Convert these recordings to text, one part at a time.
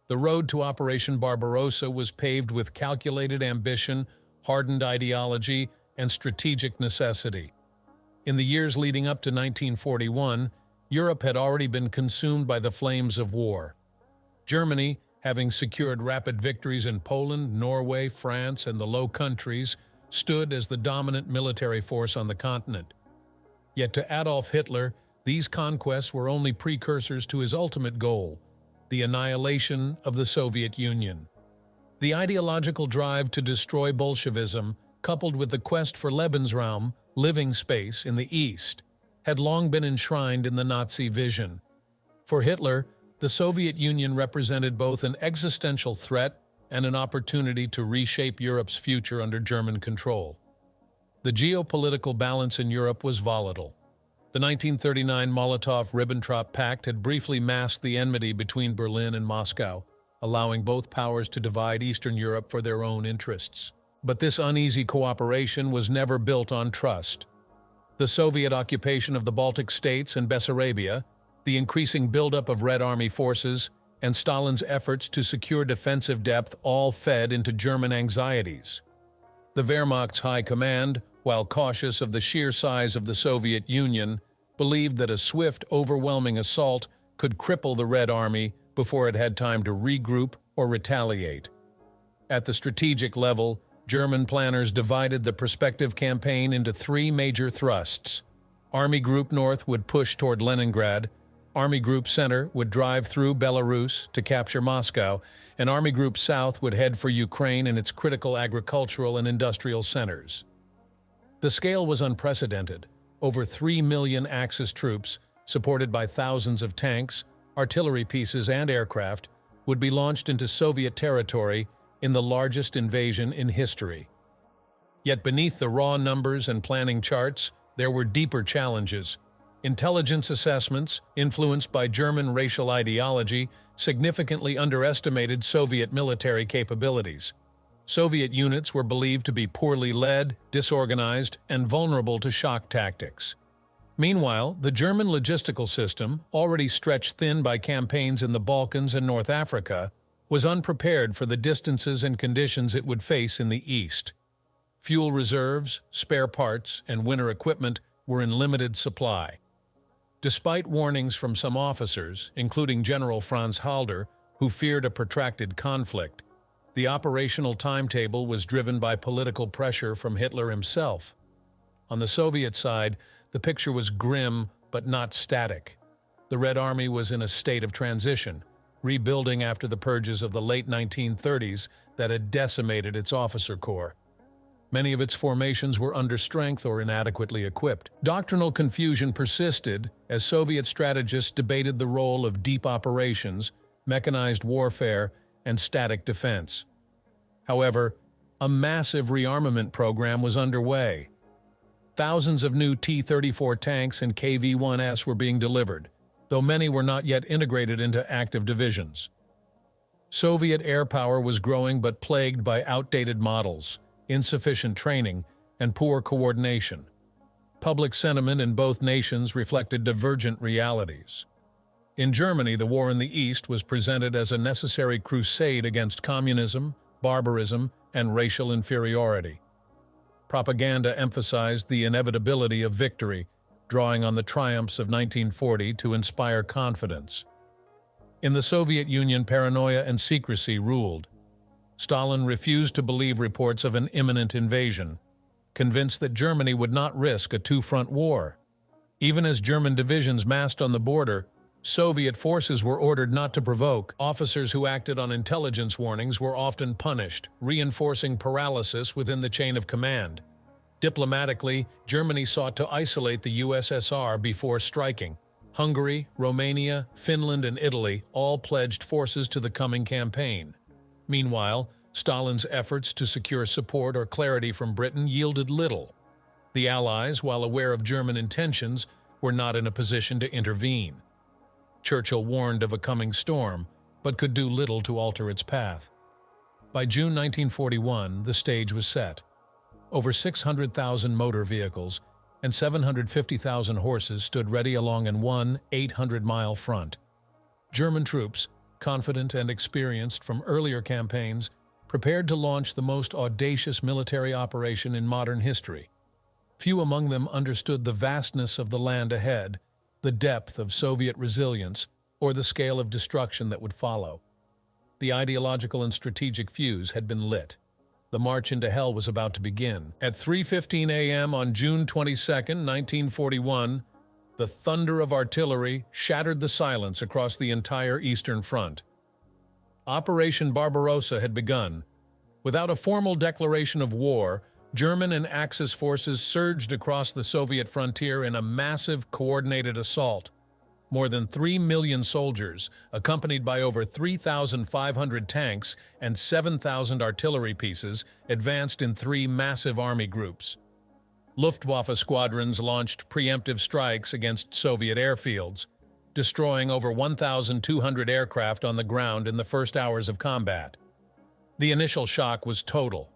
The road to Operation Barbarossa was paved with calculated ambition, hardened ideology, and strategic necessity. In the years leading up to 1941, Europe had already been consumed by the flames of war. Germany, having secured rapid victories in Poland, Norway, France, and the Low Countries, stood as the dominant military force on the continent. Yet to Adolf Hitler, these conquests were only precursors to his ultimate goal, the annihilation of the Soviet Union. The ideological drive to destroy Bolshevism, coupled with the quest for Lebensraum, living space, in the East, had long been enshrined in the Nazi vision. For Hitler, the Soviet Union represented both an existential threat and an opportunity to reshape Europe's future under German control. The geopolitical balance in Europe was volatile. The 1939 Molotov-Ribbentrop Pact had briefly masked the enmity between Berlin and Moscow, allowing both powers to divide Eastern Europe for their own interests. But this uneasy cooperation was never built on trust. The Soviet occupation of the Baltic states and Bessarabia, the increasing buildup of Red Army forces, and Stalin's efforts to secure defensive depth all fed into German anxieties. The Wehrmacht's high command, while cautious of the sheer size of the Soviet Union, believed that a swift, overwhelming assault could cripple the Red Army before it had time to regroup or retaliate. At the strategic level, German planners divided the prospective campaign into three major thrusts. Army Group North would push toward Leningrad, Army Group Center would drive through Belarus to capture Moscow, and Army Group South would head for Ukraine and its critical agricultural and industrial centers. The scale was unprecedented. Over 3 million Axis troops, supported by thousands of tanks, artillery pieces, and aircraft, would be launched into Soviet territory in the largest invasion in history. Yet beneath the raw numbers and planning charts, there were deeper challenges. Intelligence assessments, influenced by German racial ideology, significantly underestimated Soviet military capabilities. Soviet units were believed to be poorly led, disorganized, and vulnerable to shock tactics. Meanwhile, the German logistical system, already stretched thin by campaigns in the Balkans and North Africa, was unprepared for the distances and conditions it would face in the East. Fuel reserves, spare parts, and winter equipment were in limited supply. Despite warnings from some officers, including General Franz Halder, who feared a protracted conflict, the operational timetable was driven by political pressure from Hitler himself. On the Soviet side, the picture was grim but not static. The Red Army was in a state of transition, rebuilding after the purges of the late 1930s that had decimated its officer corps. Many of its formations were under strength or inadequately equipped. Doctrinal confusion persisted as Soviet strategists debated the role of deep operations, mechanized warfare, and static defense. However, a massive rearmament program was underway. Thousands of new T-34 tanks and KV-1S were being delivered, though many were not yet integrated into active divisions. Soviet air power was growing but plagued by outdated models, insufficient training, and poor coordination. Public sentiment in both nations reflected divergent realities. In Germany, the war in the East was presented as a necessary crusade against communism, barbarism, and racial inferiority. Propaganda emphasized the inevitability of victory, drawing on the triumphs of 1940 to inspire confidence. In the Soviet Union, paranoia and secrecy ruled. Stalin refused to believe reports of an imminent invasion, convinced that Germany would not risk a two-front war. Even as German divisions massed on the border, Soviet forces were ordered not to provoke. Officers who acted on intelligence warnings were often punished, reinforcing paralysis within the chain of command. Diplomatically, Germany sought to isolate the USSR before striking. Hungary, Romania, Finland, and Italy all pledged forces to the coming campaign. Meanwhile, Stalin's efforts to secure support or clarity from Britain yielded little. The Allies, while aware of German intentions, were not in a position to intervene. Churchill warned of a coming storm, but could do little to alter its path. By June 1941, the stage was set. Over 600,000 motor vehicles and 750,000 horses stood ready along an 800-mile front. German troops, confident and experienced from earlier campaigns, prepared to launch the most audacious military operation in modern history. Few among them understood the vastness of the land ahead, the depth of Soviet resilience, or the scale of destruction that would follow. The ideological and strategic fuse had been lit. The march into hell was about to begin. At 3:15 a.m. on June 22, 1941, the thunder of artillery shattered the silence across the entire Eastern Front. Operation Barbarossa had begun. Without a formal declaration of war, German and Axis forces surged across the Soviet frontier in a massive, coordinated assault. More than 3 million soldiers, accompanied by over 3,500 tanks and 7,000 artillery pieces, advanced in 3 massive army groups. Luftwaffe squadrons launched preemptive strikes against Soviet airfields, destroying over 1,200 aircraft on the ground in the first hours of combat. The initial shock was total.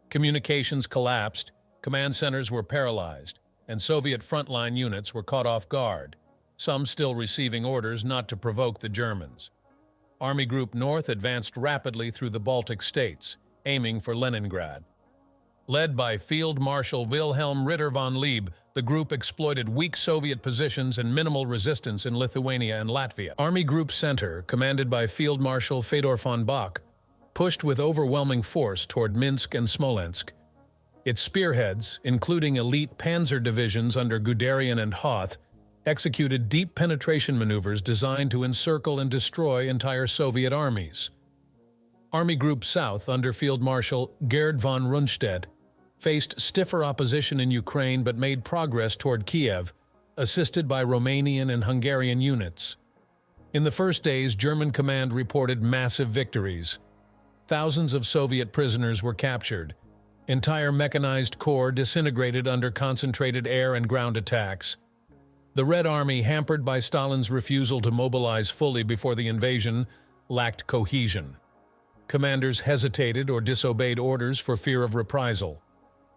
Communications collapsed, command centers were paralyzed, and Soviet frontline units were caught off guard, some still receiving orders not to provoke the Germans. Army Group North advanced rapidly through the Baltic states, aiming for Leningrad. Led by Field Marshal Wilhelm Ritter von Lieb, the group exploited weak Soviet positions and minimal resistance in Lithuania and Latvia. Army Group Center, commanded by Field Marshal Fedor von Bock, pushed with overwhelming force toward Minsk and Smolensk. Its spearheads, including elite panzer divisions under Guderian and Hoth, executed deep penetration maneuvers designed to encircle and destroy entire Soviet armies. Army Group South, under Field Marshal Gerd von Rundstedt, faced stiffer opposition in Ukraine but made progress toward Kiev, assisted by Romanian and Hungarian units. In the first days, German command reported massive victories. Thousands of Soviet prisoners were captured. Entire mechanized corps disintegrated under concentrated air and ground attacks. The Red Army, hampered by Stalin's refusal to mobilize fully before the invasion, lacked cohesion. Commanders hesitated or disobeyed orders for fear of reprisal.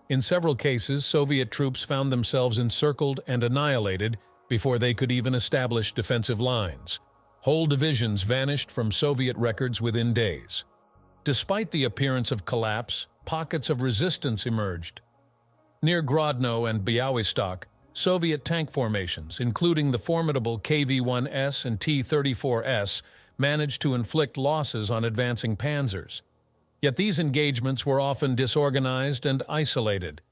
In several cases, Soviet troops found themselves encircled and annihilated before they could even establish defensive lines. Whole divisions vanished from Soviet records within days. Despite the appearance of collapse, pockets of resistance emerged. Near Grodno and Białystok, Soviet tank formations, including the formidable KV-1S and T-34S, managed to inflict losses on advancing panzers. Yet these engagements were often disorganized and isolated.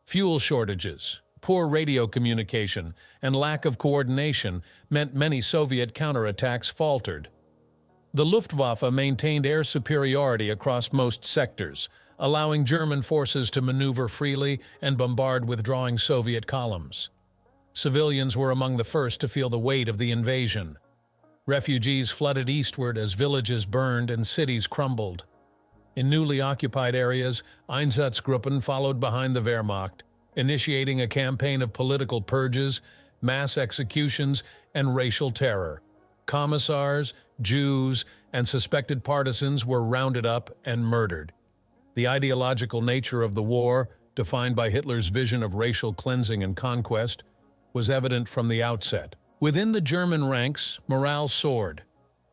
Fuel shortages, poor radio communication, and lack of coordination meant many Soviet counterattacks faltered. The Luftwaffe maintained air superiority across most sectors, allowing German forces to maneuver freely and bombard withdrawing Soviet columns. Civilians were among the first to feel the weight of the invasion. Refugees flooded eastward as villages burned and cities crumbled. In newly occupied areas, Einsatzgruppen followed behind the Wehrmacht, initiating a campaign of political purges, mass executions, and racial terror. Commissars, Jews, and suspected partisans were rounded up and murdered. The ideological nature of the war, defined by Hitler's vision of racial cleansing and conquest, was evident from the outset. Within the German ranks, morale soared.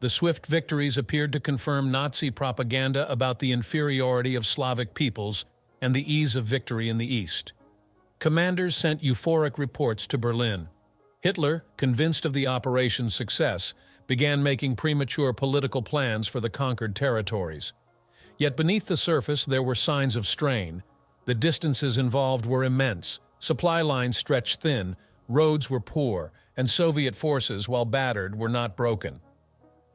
The swift victories appeared to confirm Nazi propaganda about the inferiority of Slavic peoples and the ease of victory in the East. Commanders sent euphoric reports to Berlin. Hitler, convinced of the operation's success, began making premature political plans for the conquered territories. Yet beneath the surface there were signs of strain. The distances involved were immense, supply lines stretched thin, roads were poor, and Soviet forces, while battered, were not broken.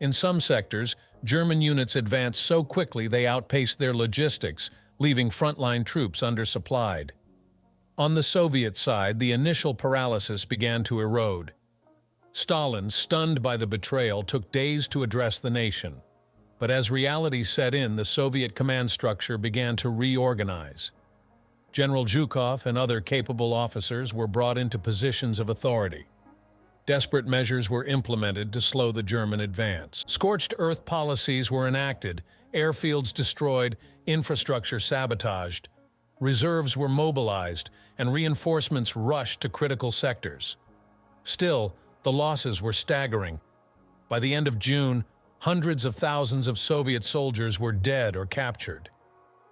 In some sectors, German units advanced so quickly they outpaced their logistics, leaving frontline troops undersupplied. On the Soviet side, the initial paralysis began to erode. Stalin, stunned by the betrayal, took days to address the nation. But as reality set in, the Soviet command structure began to reorganize. General Zhukov and other capable officers were brought into positions of authority. Desperate measures were implemented to slow the German advance. Scorched earth policies were enacted, airfields destroyed, infrastructure sabotaged. Reserves were mobilized, and reinforcements rushed to critical sectors. Still, the losses were staggering. By the end of June, Hundreds of thousands of Soviet soldiers were dead or captured.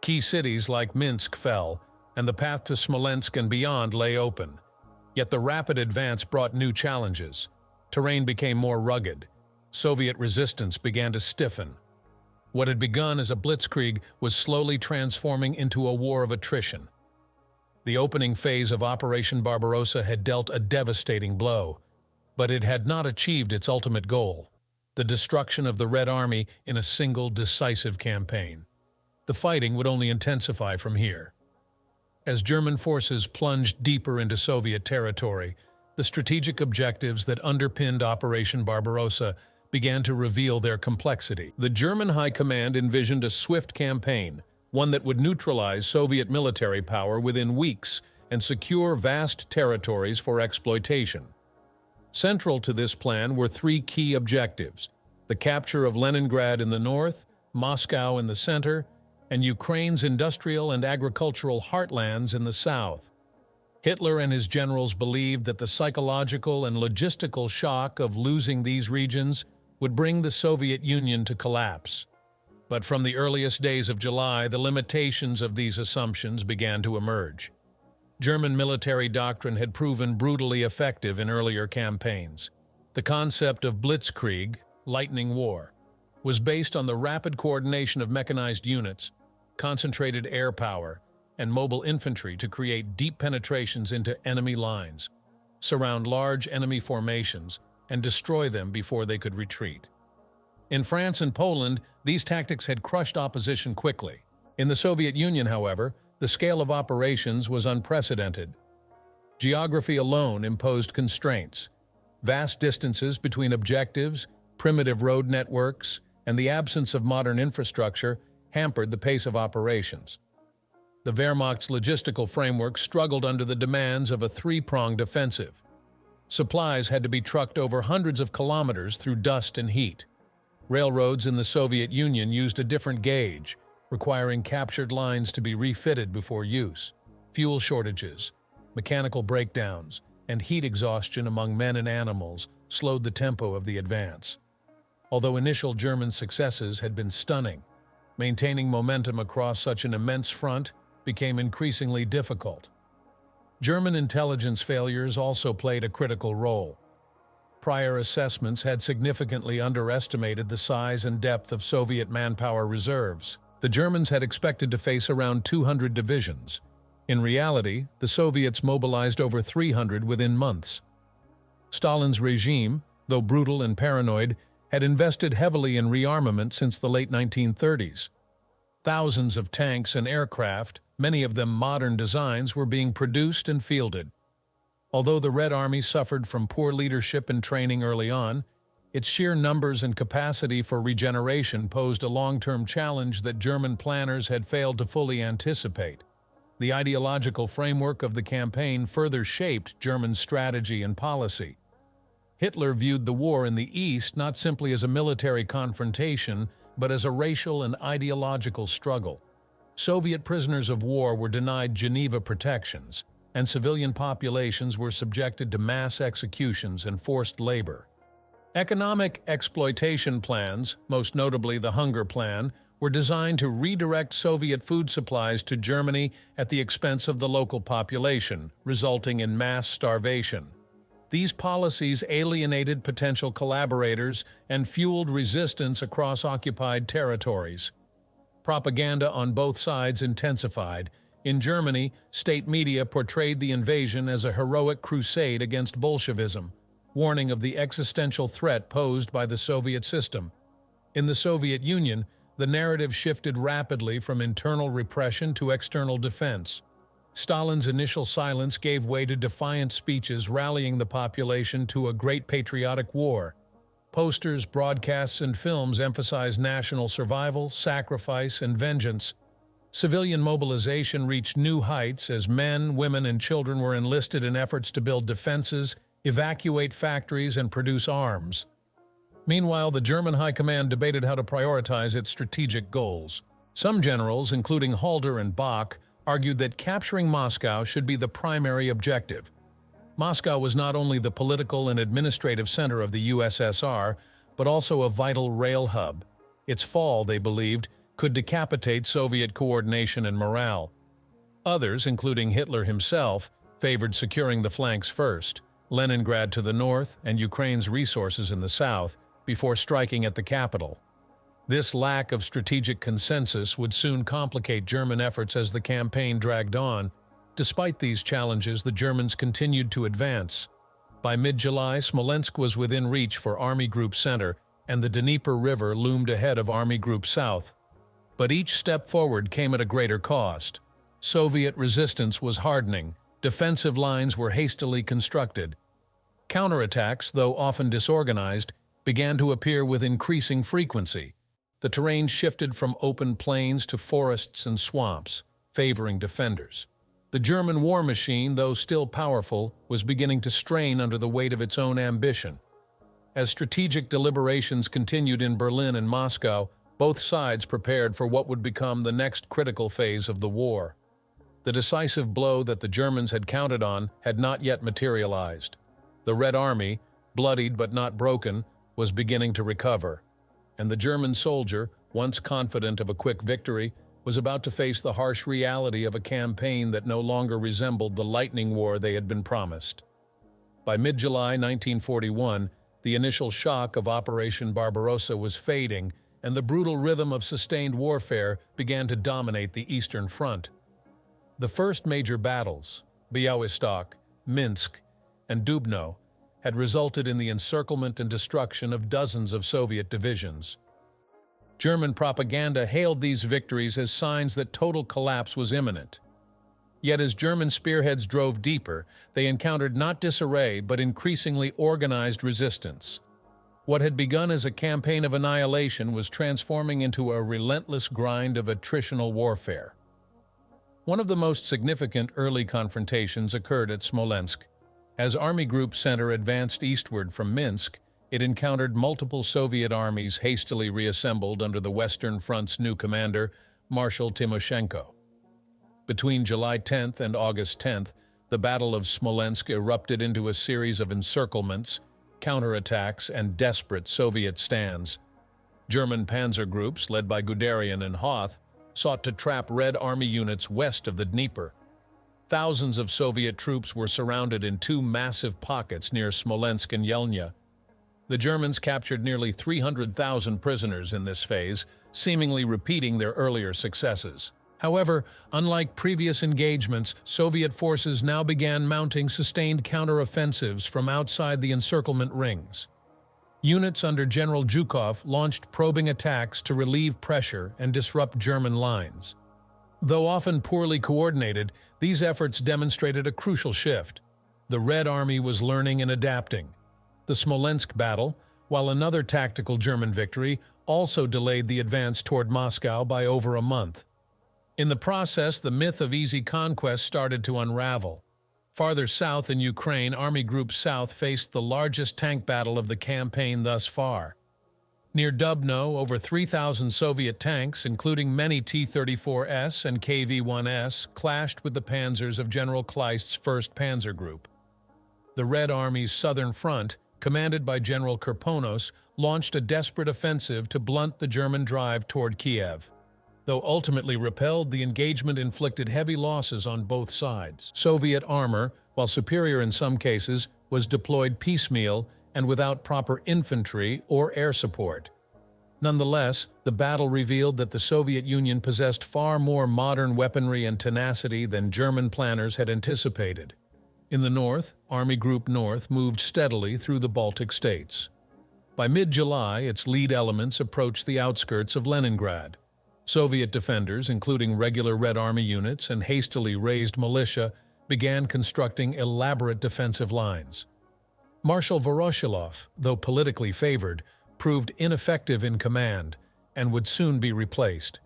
Key cities like Minsk fell, and the path to Smolensk and beyond lay open. Yet the rapid advance brought new challenges. Terrain became more rugged. Soviet resistance began to stiffen. What had begun as a blitzkrieg was slowly transforming into a war of attrition. The opening phase of Operation Barbarossa had dealt a devastating blow, but it had not achieved its ultimate goal, the destruction of the Red Army in a single decisive campaign. The fighting would only intensify from here. As German forces plunged deeper into Soviet territory, the strategic objectives that underpinned Operation Barbarossa began to reveal their complexity. The German High Command envisioned a swift campaign, one that would neutralize Soviet military power within weeks and secure vast territories for exploitation. Central to this plan were three key objectives: the capture of Leningrad in the north, Moscow in the center, and Ukraine's industrial and agricultural heartlands in the south. Hitler and his generals believed that the psychological and logistical shock of losing these regions would bring the Soviet Union to collapse. But from the earliest days of July, the limitations of these assumptions began to emerge. German military doctrine had proven brutally effective in earlier campaigns. The concept of blitzkrieg, lightning war, was based on the rapid coordination of mechanized units, concentrated air power, and mobile infantry to create deep penetrations into enemy lines, surround large enemy formations, and destroy them before they could retreat. In France and Poland, these tactics had crushed opposition quickly. In the Soviet Union, however, the scale of operations was unprecedented. Geography alone imposed constraints. Vast distances between objectives, primitive road networks, and the absence of modern infrastructure hampered the pace of operations. The Wehrmacht's logistical framework struggled under the demands of a three-pronged offensive. Supplies had to be trucked over hundreds of kilometers through dust and heat. Railroads in the Soviet Union used a different gauge, requiring captured lines to be refitted before use. Fuel shortages, mechanical breakdowns, and heat exhaustion among men and animals slowed the tempo of the advance. Although initial German successes had been stunning, maintaining momentum across such an immense front became increasingly difficult. German intelligence failures also played a critical role. Prior assessments had significantly underestimated the size and depth of Soviet manpower reserves. The Germans had expected to face around 200 divisions. In reality, the Soviets mobilized over 300 within months. Stalin's regime, though brutal and paranoid, had invested heavily in rearmament since the late 1930s. Thousands of tanks and aircraft, many of them modern designs, were being produced and fielded. Although the Red Army suffered from poor leadership and training early on, its sheer numbers and capacity for regeneration posed a long-term challenge that German planners had failed to fully anticipate. The ideological framework of the campaign further shaped German strategy and policy. Hitler viewed the war in the East not simply as a military confrontation, but as a racial and ideological struggle. Soviet prisoners of war were denied Geneva protections, and civilian populations were subjected to mass executions and forced labor. Economic exploitation plans, most notably the Hunger Plan, were designed to redirect Soviet food supplies to Germany at the expense of the local population, resulting in mass starvation. These policies alienated potential collaborators and fueled resistance across occupied territories. Propaganda on both sides intensified. In Germany, state media portrayed the invasion as a heroic crusade against Bolshevism, warning of the existential threat posed by the Soviet system. In the Soviet Union, the narrative shifted rapidly from internal repression to external defense. Stalin's initial silence gave way to defiant speeches rallying the population to a great patriotic war. Posters, broadcasts, and films emphasized national survival, sacrifice, and vengeance. Civilian mobilization reached new heights as men, women, and children were enlisted in efforts to build defenses, evacuate factories, and produce arms. Meanwhile, the German High Command debated how to prioritize its strategic goals. Some generals, including Halder and Bach, argued that capturing Moscow should be the primary objective. Moscow was not only the political and administrative center of the USSR, but also a vital rail hub. Its fall, they believed, could decapitate Soviet coordination and morale. Others, including Hitler himself, favored securing the flanks first, Leningrad to the north and Ukraine's resources in the south, before striking at the capital. This lack of strategic consensus would soon complicate German efforts as the campaign dragged on. Despite these challenges, the Germans continued to advance. By mid-July, Smolensk was within reach for Army Group Center, and the Dnieper River loomed ahead of Army Group South. But each step forward came at a greater cost. Soviet resistance was hardening, defensive lines were hastily constructed. Counterattacks, though often disorganized, began to appear with increasing frequency. The terrain shifted from open plains to forests and swamps, favoring defenders. The German war machine, though still powerful, was beginning to strain under the weight of its own ambition. As strategic deliberations continued in Berlin and Moscow, both sides prepared for what would become the next critical phase of the war. The decisive blow that the Germans had counted on had not yet materialized. The Red Army, bloodied but not broken, was beginning to recover, and the German soldier, once confident of a quick victory, was about to face the harsh reality of a campaign that no longer resembled the lightning war they had been promised. By mid-July 1941, the initial shock of Operation Barbarossa was fading, and the brutal rhythm of sustained warfare began to dominate the Eastern Front. The first major battles, Białystok, Minsk, and Dubno, had resulted in the encirclement and destruction of dozens of Soviet divisions. German propaganda hailed these victories as signs that total collapse was imminent. Yet as German spearheads drove deeper, they encountered not disarray but increasingly organized resistance. What had begun as a campaign of annihilation was transforming into a relentless grind of attritional warfare. One of the most significant early confrontations occurred at Smolensk. As Army Group Center advanced eastward from Minsk, it encountered multiple Soviet armies hastily reassembled under the Western Front's new commander, Marshal Timoshenko. Between July 10th and August 10th, the Battle of Smolensk erupted into a series of encirclements, counterattacks, and desperate Soviet stands. German panzer groups, led by Guderian and Hoth, sought to trap Red Army units west of the Dnieper. Thousands of Soviet troops were surrounded in two massive pockets near Smolensk and Yelnya. The Germans captured nearly 300,000 prisoners in this phase, seemingly repeating their earlier successes. However, unlike previous engagements, Soviet forces now began mounting sustained counteroffensives from outside the encirclement rings. Units under General Zhukov launched probing attacks to relieve pressure and disrupt German lines. Though often poorly coordinated, these efforts demonstrated a crucial shift. The Red Army was learning and adapting. The Smolensk battle, while another tactical German victory, also delayed the advance toward Moscow by over a month. In the process, the myth of easy conquest started to unravel. Farther south in Ukraine, Army Group South faced the largest tank battle of the campaign thus far. Near Dubno, over 3,000 Soviet tanks, including many T-34S and KV-1S, clashed with the panzers of General Kleist's 1st Panzer Group. The Red Army's southern front, commanded by General Kirponos, launched a desperate offensive to blunt the German drive toward Kiev. Though ultimately repelled, the engagement inflicted heavy losses on both sides. Soviet armor, while superior in some cases, was deployed piecemeal and without proper infantry or air support. Nonetheless, the battle revealed that the Soviet Union possessed far more modern weaponry and tenacity than German planners had anticipated. In the north, Army Group North moved steadily through the Baltic states. By mid-July, its lead elements approached the outskirts of Leningrad. Soviet defenders, including regular Red Army units and hastily raised militia, began constructing elaborate defensive lines. Marshal Voroshilov, though politically favored, proved ineffective in command and would soon be replaced.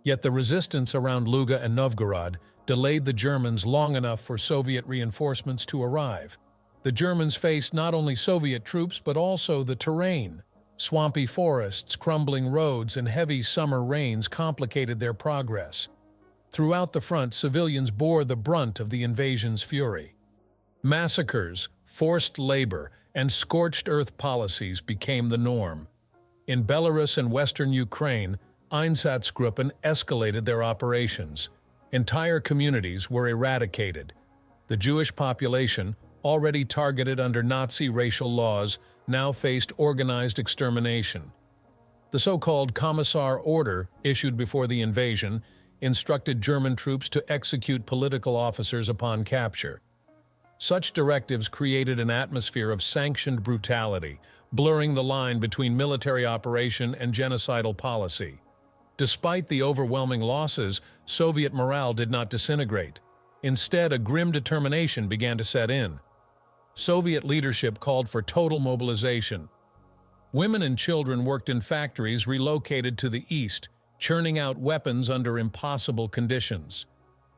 Yet the resistance around Luga and Novgorod delayed the Germans long enough for Soviet reinforcements to arrive. The Germans faced not only Soviet troops but also the terrain. Swampy forests, crumbling roads, and heavy summer rains complicated their progress. Throughout the front, civilians bore the brunt of the invasion's fury. Massacres, forced labor, and scorched earth policies became the norm. In Belarus and western Ukraine, Einsatzgruppen escalated their operations. Entire communities were eradicated. The Jewish population, already targeted under Nazi racial laws, now faced organized extermination. The so-called Commissar Order, issued before the invasion, instructed German troops to execute political officers upon capture. Such directives created an atmosphere of sanctioned brutality, blurring the line between military operation and genocidal policy. Despite the overwhelming losses, Soviet morale did not disintegrate. Instead, a grim determination began to set in. Soviet leadership called for total mobilization. Women and children worked in factories relocated to the east, churning out weapons under impossible conditions.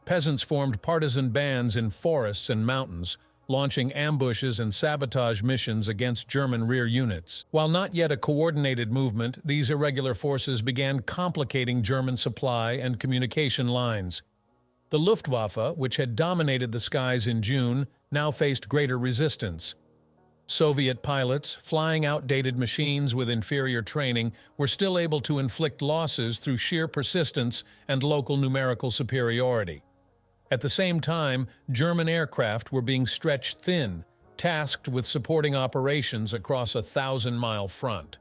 Peasants formed partisan bands in forests and mountains, launching ambushes and sabotage missions against German rear units. While not yet a coordinated movement, these irregular forces began complicating German supply and communication lines. The Luftwaffe, which had dominated the skies in June, now faced greater resistance. Soviet pilots, flying outdated machines with inferior training, were still able to inflict losses through sheer persistence and local numerical superiority. At the same time, German aircraft were being stretched thin, tasked with supporting operations across a 1,000-mile front.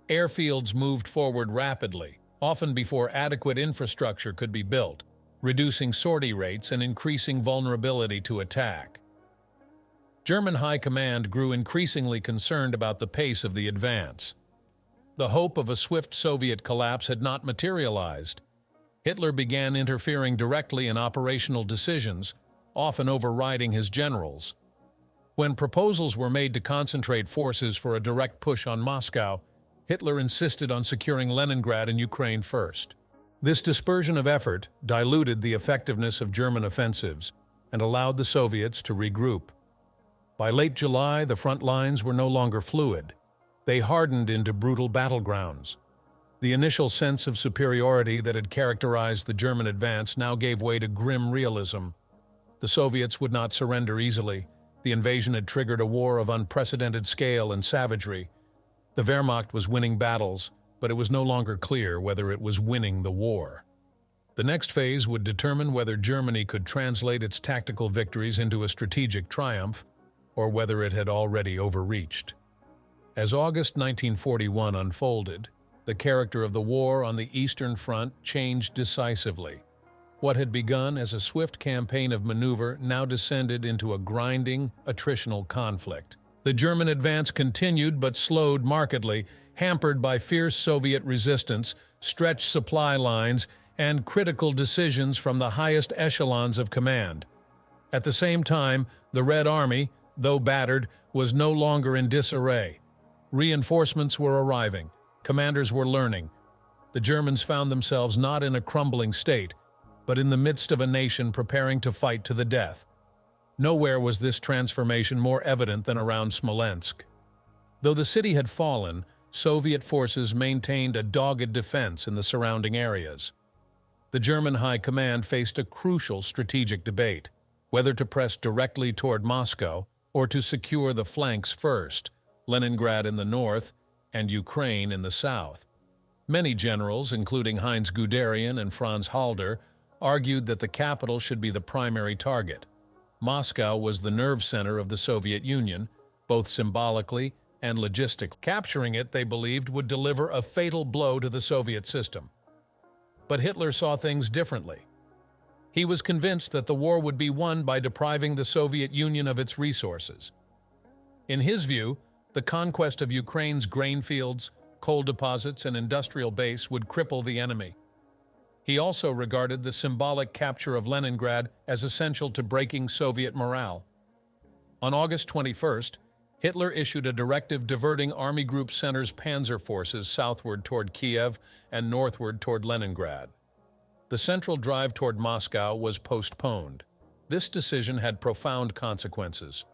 Airfields moved forward rapidly, often before adequate infrastructure could be built, reducing sortie rates and increasing vulnerability to attack. German High Command grew increasingly concerned about the pace of the advance. The hope of a swift Soviet collapse had not materialized. Hitler began interfering directly in operational decisions, often overriding his generals. When proposals were made to concentrate forces for a direct push on Moscow, Hitler insisted on securing Leningrad and Ukraine first. This dispersion of effort diluted the effectiveness of German offensives and allowed the Soviets to regroup. By late July, the front lines were no longer fluid. They hardened into brutal battlegrounds. The initial sense of superiority that had characterized the German advance now gave way to grim realism. The Soviets would not surrender easily. The invasion had triggered a war of unprecedented scale and savagery. The Wehrmacht was winning battles, but it was no longer clear whether it was winning the war. The next phase would determine whether Germany could translate its tactical victories into a strategic triumph, or whether it had already overreached. As August 1941 unfolded, the character of the war on the Eastern Front changed decisively. What had begun as a swift campaign of maneuver now descended into a grinding, attritional conflict. The German advance continued but slowed markedly, hampered by fierce Soviet resistance, stretched supply lines, and critical decisions from the highest echelons of command. At the same time, the Red Army, though battered, was no longer in disarray. Reinforcements were arriving. Commanders were learning. The Germans found themselves not in a crumbling state, but in the midst of a nation preparing to fight to the death. Nowhere was this transformation more evident than around Smolensk. Though the city had fallen, Soviet forces maintained a dogged defense in the surrounding areas. The German High Command faced a crucial strategic debate, whether to press directly toward Moscow or to secure the flanks first, Leningrad in the north and Ukraine in the south. Many generals, including Heinz Guderian and Franz Halder, argued that the capital should be the primary target. Moscow was the nerve center of the Soviet Union, both symbolically and logistically. Capturing it, they believed, would deliver a fatal blow to the Soviet system. But Hitler saw things differently. He was convinced that the war would be won by depriving the Soviet Union of its resources. In his view, the conquest of Ukraine's grain fields, coal deposits, and industrial base would cripple the enemy. He also regarded the symbolic capture of Leningrad as essential to breaking Soviet morale. On August 21st, Hitler issued a directive diverting Army Group Center's panzer forces southward toward Kiev and northward toward Leningrad. The central drive toward Moscow was postponed. This decision had profound consequences.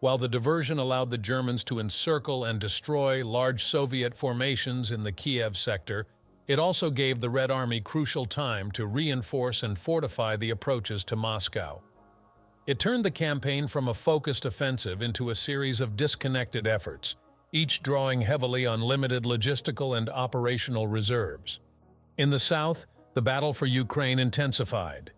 While the diversion allowed the Germans to encircle and destroy large Soviet formations in the Kiev sector, it also gave the Red Army crucial time to reinforce and fortify the approaches to Moscow. It turned the campaign from a focused offensive into a series of disconnected efforts, each drawing heavily on limited logistical and operational reserves. In the south, the battle for Ukraine intensified.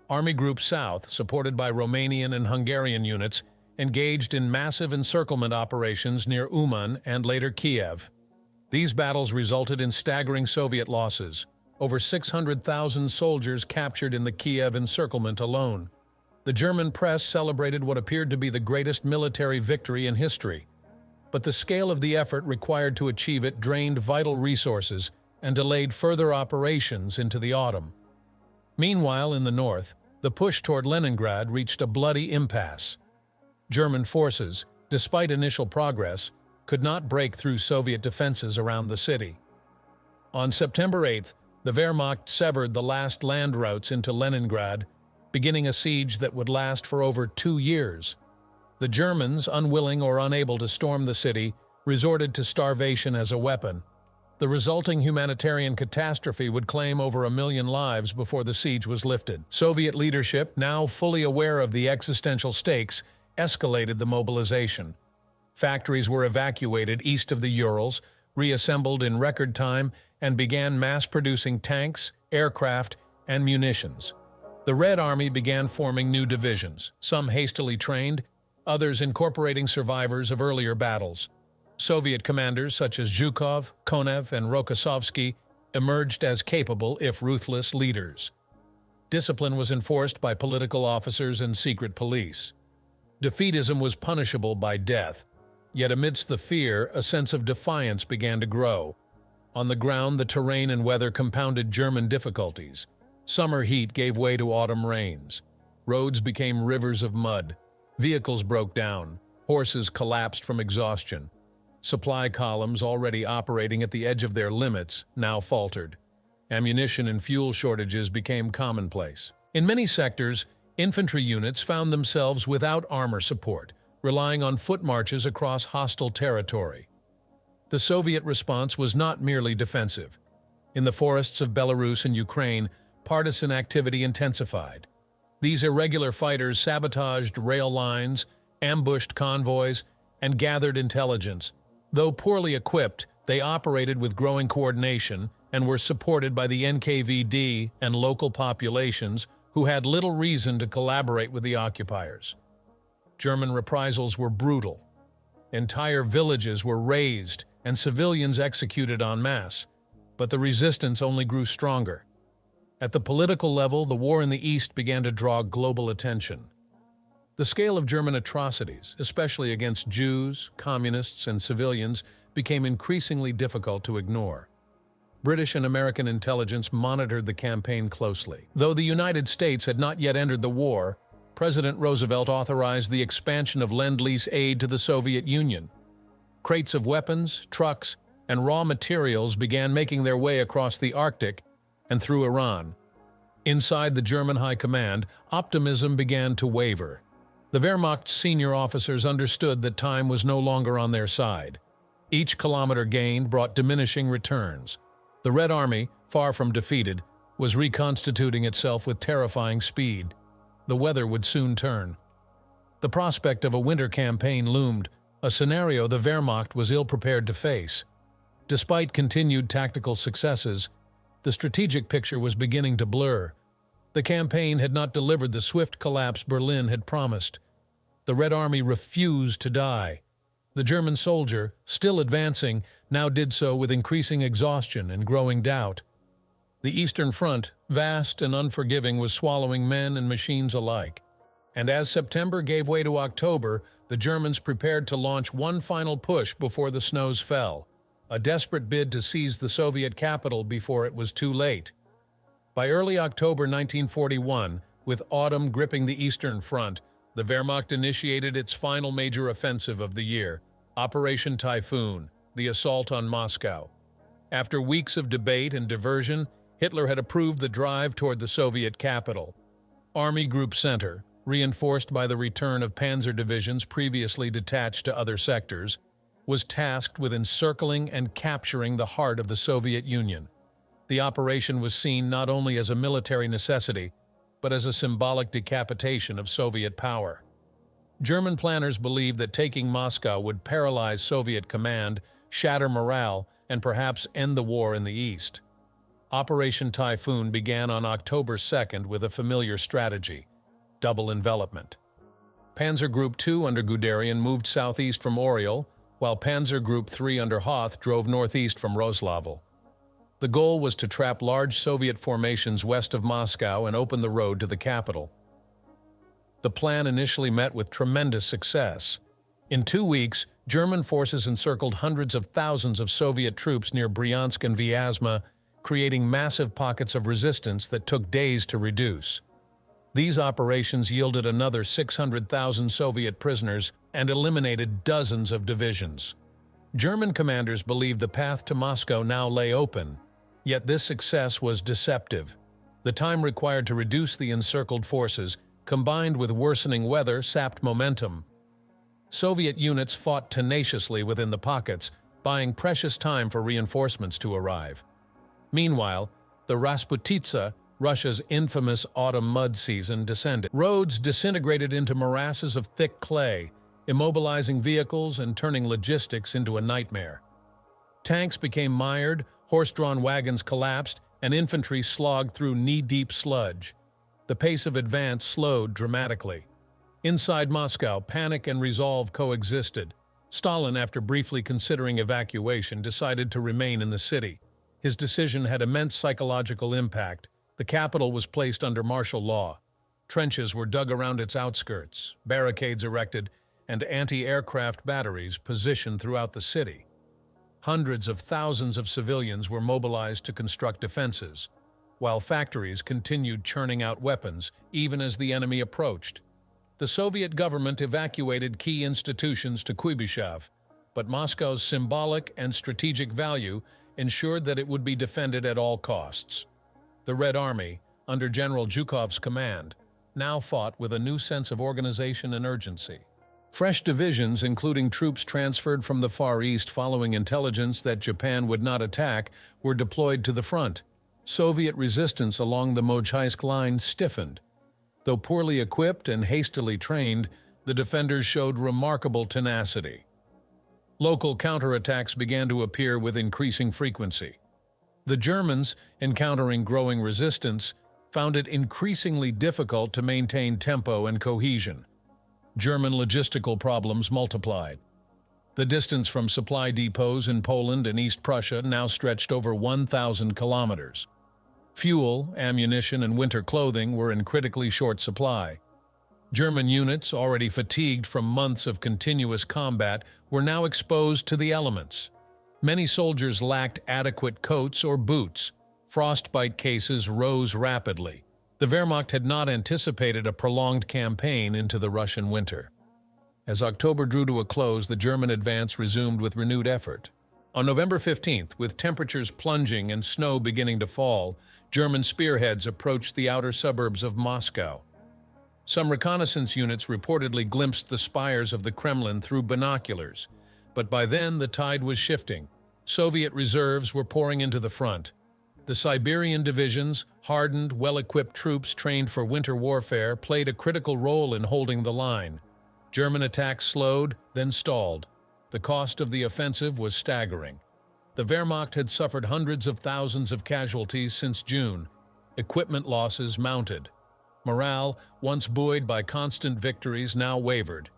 Army Group South, supported by Romanian and Hungarian units, engaged in massive encirclement operations near Uman and later Kiev. These battles resulted in staggering Soviet losses, over 600,000 soldiers captured in the Kiev encirclement alone. The German press celebrated what appeared to be the greatest military victory in history. But the scale of the effort required to achieve it drained vital resources and delayed further operations into the autumn. Meanwhile, in the north, the push toward Leningrad reached a bloody impasse. German forces, despite initial progress, could not break through Soviet defenses around the city. On September 8th, the Wehrmacht severed the last land routes into Leningrad, beginning a siege that would last for over 2 years. The Germans, unwilling or unable to storm the city, resorted to starvation as a weapon. The resulting humanitarian catastrophe would claim over 1 million lives before the siege was lifted. Soviet leadership, now fully aware of the existential stakes, escalated the mobilization. Factories were evacuated east of the Urals, reassembled in record time, and began mass-producing tanks, aircraft, and munitions. The Red Army began forming new divisions, some hastily trained, others incorporating survivors of earlier battles. Soviet commanders such as Zhukov, Konev, and Rokossovsky emerged as capable, if ruthless, leaders. Discipline was enforced by political officers and secret police. Defeatism was punishable by death, yet amidst the fear, a sense of defiance began to grow. On the ground, the terrain and weather compounded German difficulties. Summer heat gave way to autumn rains. Roads became rivers of mud. Vehicles broke down. Horses collapsed from exhaustion. Supply columns, already operating at the edge of their limits, now faltered. Ammunition and fuel shortages became commonplace. In many sectors, infantry units found themselves without armor support, relying on foot marches across hostile territory. The Soviet response was not merely defensive. In the forests of Belarus and Ukraine, partisan activity intensified. These irregular fighters sabotaged rail lines, ambushed convoys, and gathered intelligence. Though poorly equipped, they operated with growing coordination and were supported by the NKVD and local populations who had little reason to collaborate with the occupiers. German reprisals were brutal. Entire villages were razed and civilians executed en masse, but the resistance only grew stronger. At the political level, the war in the East began to draw global attention. The scale of German atrocities, especially against Jews, communists, and civilians, became increasingly difficult to ignore. British and American intelligence monitored the campaign closely. Though the United States had not yet entered the war, President Roosevelt authorized the expansion of Lend-Lease aid to the Soviet Union. Crates of weapons, trucks, and raw materials began making their way across the Arctic and through Iran. Inside the German High Command, optimism began to waver. The Wehrmacht's senior officers understood that time was no longer on their side. Each kilometer gained brought diminishing returns. The Red Army, far from defeated, was reconstituting itself with terrifying speed. The weather would soon turn. The prospect of a winter campaign loomed, a scenario the Wehrmacht was ill-prepared to face. Despite continued tactical successes, the strategic picture was beginning to blur. The campaign had not delivered the swift collapse Berlin had promised. The Red Army refused to die. The German soldier, still advancing, now did so with increasing exhaustion and growing doubt. The Eastern Front, vast and unforgiving, was swallowing men and machines alike. And as September gave way to October, the Germans prepared to launch one final push before the snows fell, a desperate bid to seize the Soviet capital before it was too late. By early October 1941, with autumn gripping the Eastern Front, the Wehrmacht initiated its final major offensive of the year, Operation Typhoon, the assault on Moscow. After weeks of debate and diversion, Hitler had approved the drive toward the Soviet capital. Army Group Center, reinforced by the return of panzer divisions previously detached to other sectors, was tasked with encircling and capturing the heart of the Soviet Union. The operation was seen not only as a military necessity, but as a symbolic decapitation of Soviet power. German planners believed that taking Moscow would paralyze Soviet command, shatter morale, and perhaps end the war in the east. Operation Typhoon began on October 2nd with a familiar strategy: double envelopment. Panzer Group 2 under Guderian moved southeast from Oriel, while Panzer Group 3 under Hoth drove northeast from Roslavl. The goal was to trap large Soviet formations west of Moscow and open the road to the capital. The plan initially met with tremendous success. In 2 weeks, German forces encircled hundreds of thousands of Soviet troops near Bryansk and Vyazma, creating massive pockets of resistance that took days to reduce. These operations yielded another 600,000 Soviet prisoners and eliminated dozens of divisions. German commanders believed the path to Moscow now lay open, yet this success was deceptive. The time required to reduce the encircled forces, combined with worsening weather, sapped momentum. Soviet units fought tenaciously within the pockets, buying precious time for reinforcements to arrive. Meanwhile, the Rasputitsa, Russia's infamous autumn mud season, descended. Roads disintegrated into morasses of thick clay, immobilizing vehicles and turning logistics into a nightmare. Tanks became mired, horse-drawn wagons collapsed, and infantry slogged through knee-deep sludge. The pace of advance slowed dramatically. Inside Moscow, panic and resolve coexisted. Stalin, after briefly considering evacuation, decided to remain in the city. His decision had immense psychological impact. The capital was placed under martial law. Trenches were dug around its outskirts, barricades erected, and anti-aircraft batteries positioned throughout the city. Hundreds of thousands of civilians were mobilized to construct defenses, while factories continued churning out weapons even as the enemy approached. The Soviet government evacuated key institutions to Kuibyshev, but Moscow's symbolic and strategic value ensured that it would be defended at all costs. The Red Army, under General Zhukov's command, now fought with a new sense of organization and urgency. Fresh divisions, including troops transferred from the Far East following intelligence that Japan would not attack, were deployed to the front. Soviet resistance along the Mojhaisk line stiffened. Though poorly equipped and hastily trained, the defenders showed remarkable tenacity. Local counterattacks began to appear with increasing frequency. The Germans, encountering growing resistance, found it increasingly difficult to maintain tempo and cohesion. German logistical problems multiplied. The distance from supply depots in Poland and East Prussia now stretched over 1,000 kilometers. Fuel, ammunition, and winter clothing were in critically short supply. German units, already fatigued from months of continuous combat, were now exposed to the elements. Many soldiers lacked adequate coats or boots. Frostbite cases rose rapidly. The Wehrmacht had not anticipated a prolonged campaign into the Russian winter. As October drew to a close, the German advance resumed with renewed effort. On November 15th, with temperatures plunging and snow beginning to fall, German spearheads approached the outer suburbs of Moscow. Some reconnaissance units reportedly glimpsed the spires of the Kremlin through binoculars, but by then the tide was shifting. Soviet reserves were pouring into the front. The Siberian divisions, hardened, well-equipped troops trained for winter warfare, played a critical role in holding the line. German attacks slowed, then stalled. The cost of the offensive was staggering. The Wehrmacht had suffered hundreds of thousands of casualties since June. Equipment losses mounted. Morale, once buoyed by constant victories, now wavered.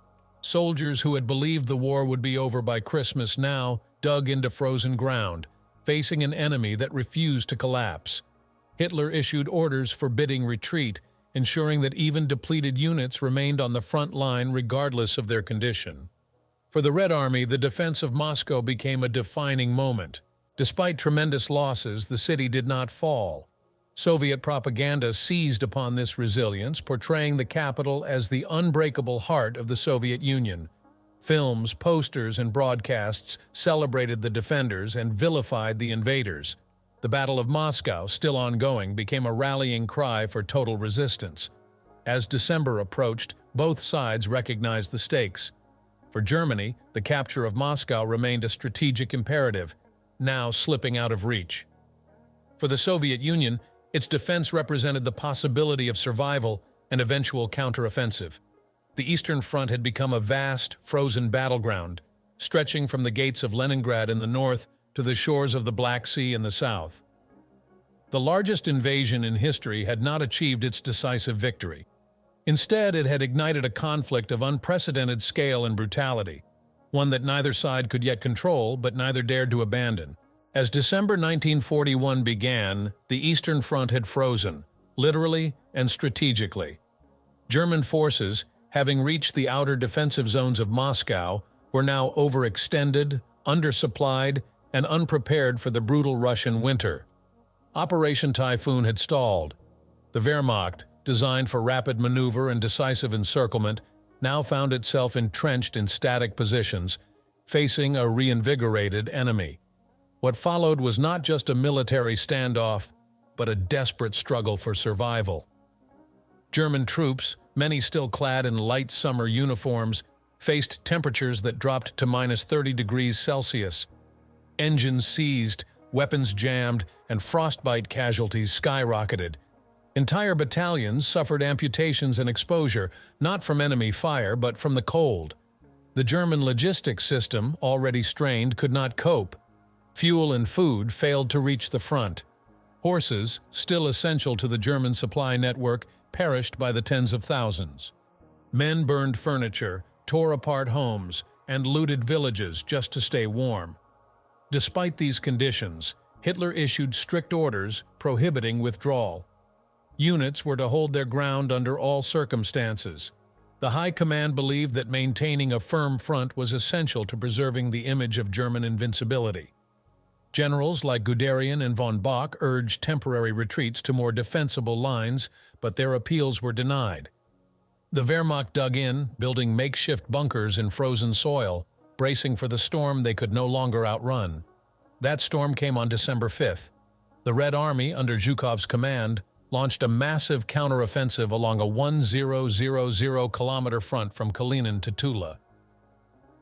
Soldiers who had believed the war would be over by Christmas now dug into frozen ground, facing an enemy that refused to collapse. Hitler issued orders forbidding retreat, ensuring that even depleted units remained on the front line regardless of their condition. For the Red Army, the defense of Moscow became a defining moment. Despite tremendous losses, the city did not fall. Soviet propaganda seized upon this resilience, portraying the capital as the unbreakable heart of the Soviet Union. Films, posters, and broadcasts celebrated the defenders and vilified the invaders. The Battle of Moscow, still ongoing, became a rallying cry for total resistance. As December approached, both sides recognized the stakes. For Germany, the capture of Moscow remained a strategic imperative, now slipping out of reach. For the Soviet Union, Its defense represented the possibility of survival and eventual counteroffensive. The Eastern Front had become a vast, frozen battleground, stretching from the gates of Leningrad in the north to the shores of the Black Sea in the south. The largest invasion in history had not achieved its decisive victory. Instead, it had ignited a conflict of unprecedented scale and brutality, one that neither side could yet control but neither dared to abandon. As December 1941 began, the Eastern Front had frozen, literally and strategically. German forces, having reached the outer defensive zones of Moscow, were now overextended, undersupplied, and unprepared for the brutal Russian winter. Operation Typhoon had stalled. The Wehrmacht, designed for rapid maneuver and decisive encirclement, now found itself entrenched in static positions, facing a reinvigorated enemy. What followed was not just a military standoff, but a desperate struggle for survival. German troops, many still clad in light summer uniforms, faced temperatures that dropped to -30 degrees Celsius. Engines seized, weapons jammed, and frostbite casualties skyrocketed. Entire battalions suffered amputations and exposure, not from enemy fire, but from the cold. The German logistics system, already strained, could not cope. Fuel and food failed to reach the front. Horses, still essential to the German supply network, perished by the tens of thousands. Men burned furniture, tore apart homes, and looted villages just to stay warm. Despite these conditions, Hitler issued strict orders prohibiting withdrawal. Units were to hold their ground under all circumstances. The High Command believed that maintaining a firm front was essential to preserving the image of German invincibility. Generals like Guderian and von Bock urged temporary retreats to more defensible lines, but their appeals were denied. The Wehrmacht dug in, building makeshift bunkers in frozen soil, bracing for the storm they could no longer outrun. That storm came on December 5th. The Red Army, under Zhukov's command, launched a massive counteroffensive along a 1,000-kilometer front from Kalinin to Tula.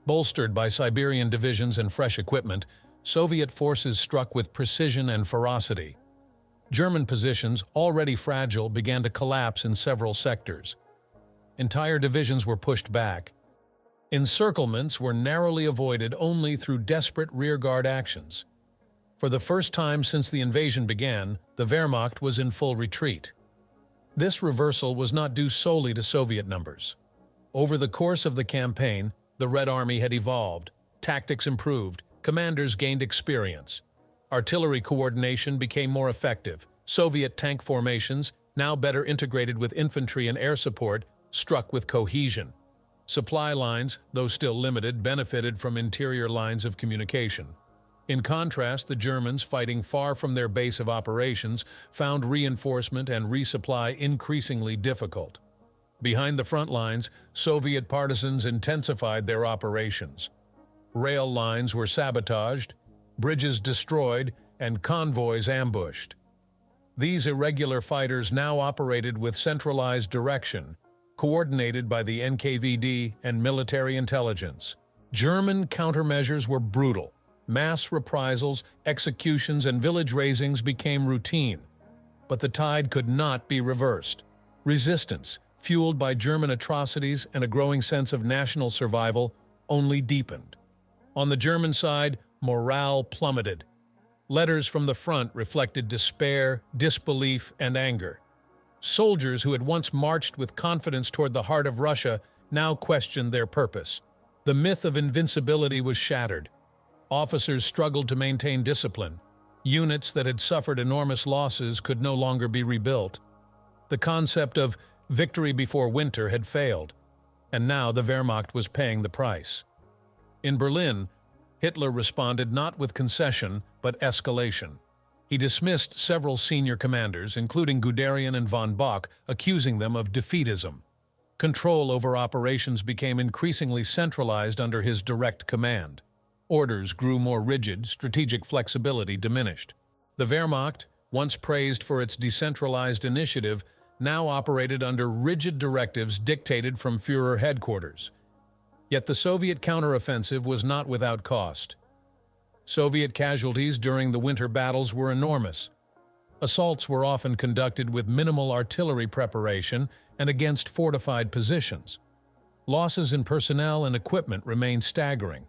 Bolstered by Siberian divisions and fresh equipment, Soviet forces struck with precision and ferocity. German positions, already fragile, began to collapse in several sectors. Entire divisions were pushed back. Encirclements were narrowly avoided only through desperate rearguard actions. For the first time since the invasion began, the Wehrmacht was in full retreat. This reversal was not due solely to Soviet numbers. Over the course of the campaign, the Red Army had evolved, tactics improved, commanders gained experience. Artillery coordination became more effective. Soviet tank formations, now better integrated with infantry and air support, struck with cohesion. Supply lines, though still limited, benefited from interior lines of communication. In contrast, the Germans, fighting far from their base of operations, found reinforcement and resupply increasingly difficult. Behind the front lines, Soviet partisans intensified their operations. Rail lines were sabotaged, bridges destroyed, and convoys ambushed. These irregular fighters now operated with centralized direction, coordinated by the NKVD and military intelligence. German countermeasures were brutal. Mass reprisals, executions, and village razings became routine. But the tide could not be reversed. Resistance, fueled by German atrocities and a growing sense of national survival, only deepened. On the German side, morale plummeted. Letters from the front reflected despair, disbelief, and anger. Soldiers who had once marched with confidence toward the heart of Russia now questioned their purpose. The myth of invincibility was shattered. Officers struggled to maintain discipline. Units that had suffered enormous losses could no longer be rebuilt. The concept of victory before winter had failed, and now the Wehrmacht was paying the price. In Berlin, Hitler responded not with concession, but escalation. He dismissed several senior commanders, including Guderian and von Bock, accusing them of defeatism. Control over operations became increasingly centralized under his direct command. Orders grew more rigid, strategic flexibility diminished. The Wehrmacht, once praised for its decentralized initiative, now operated under rigid directives dictated from Führer headquarters. Yet the Soviet counteroffensive was not without cost. Soviet casualties during the winter battles were enormous. Assaults were often conducted with minimal artillery preparation and against fortified positions. Losses in personnel and equipment remained staggering.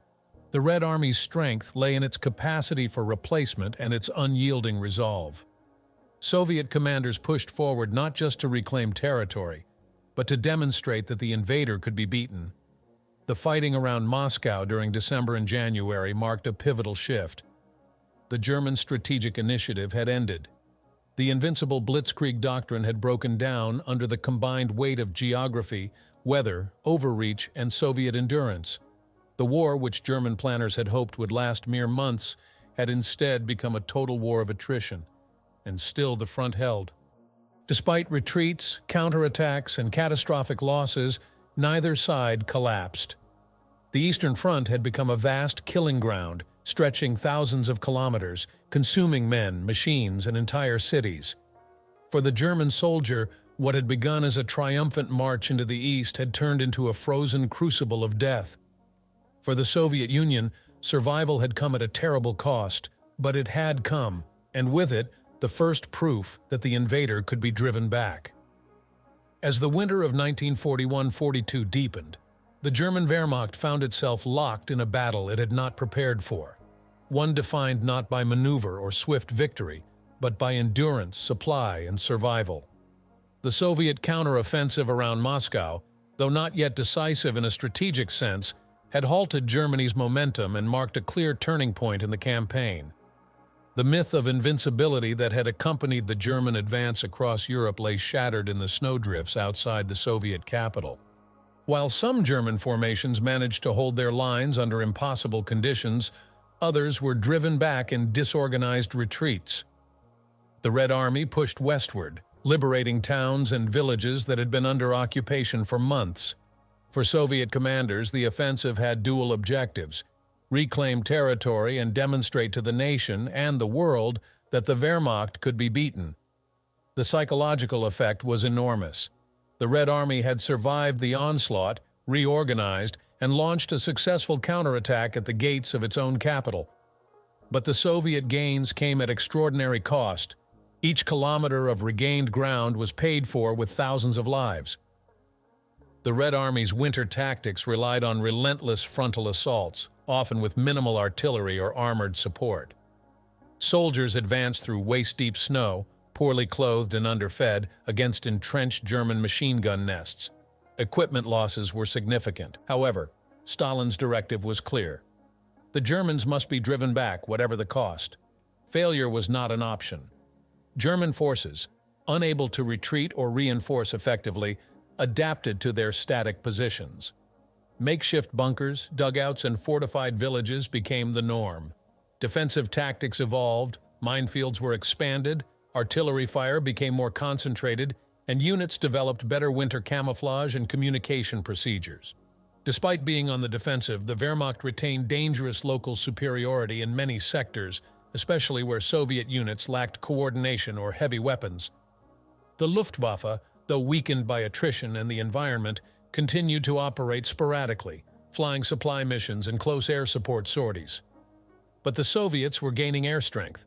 The Red Army's strength lay in its capacity for replacement and its unyielding resolve. Soviet commanders pushed forward not just to reclaim territory, but to demonstrate that the invader could be beaten. The fighting around Moscow during December and January marked a pivotal shift. The German strategic initiative had ended. The invincible blitzkrieg doctrine had broken down under the combined weight of geography, weather, overreach, and Soviet endurance. The war, which German planners had hoped would last mere months, had instead become a total war of attrition. And still the front held. Despite retreats, counterattacks, and catastrophic losses, neither side collapsed. The Eastern Front had become a vast killing ground, stretching thousands of kilometers, consuming men, machines, and entire cities. For the German soldier, what had begun as a triumphant march into the East had turned into a frozen crucible of death. For the Soviet Union, survival had come at a terrible cost, but it had come, and with it, the first proof that the invader could be driven back. As the winter of 1941–42 deepened, the German Wehrmacht found itself locked in a battle it had not prepared for, one defined not by maneuver or swift victory, but by endurance, supply, and survival. The Soviet counteroffensive around Moscow, though not yet decisive in a strategic sense, had halted Germany's momentum and marked a clear turning point in the campaign. The myth of invincibility that had accompanied the German advance across Europe lay shattered in the snowdrifts outside the Soviet capital. While some German formations managed to hold their lines under impossible conditions, others were driven back in disorganized retreats. The Red Army pushed westward, liberating towns and villages that had been under occupation for months. For Soviet commanders, the offensive had dual objectives: reclaim territory and demonstrate to the nation and the world that the Wehrmacht could be beaten. The psychological effect was enormous. The Red Army had survived the onslaught, reorganized, and launched a successful counterattack at the gates of its own capital. But the Soviet gains came at extraordinary cost. Each kilometer of regained ground was paid for with thousands of lives. The Red Army's winter tactics relied on relentless frontal assaults, often with minimal artillery or armored support. Soldiers advanced through waist-deep snow, poorly clothed and underfed, against entrenched German machine gun nests. Equipment losses were significant. However, Stalin's directive was clear. The Germans must be driven back, whatever the cost. Failure was not an option. German forces, unable to retreat or reinforce effectively, adapted to their static positions. Makeshift bunkers, dugouts, and fortified villages became the norm. Defensive tactics evolved, minefields were expanded, artillery fire became more concentrated, and units developed better winter camouflage and communication procedures. Despite being on the defensive, the Wehrmacht retained dangerous local superiority in many sectors, especially where Soviet units lacked coordination or heavy weapons. The Luftwaffe, though weakened by attrition and the environment, continued to operate sporadically, flying supply missions and close air support sorties. But the Soviets were gaining air strength.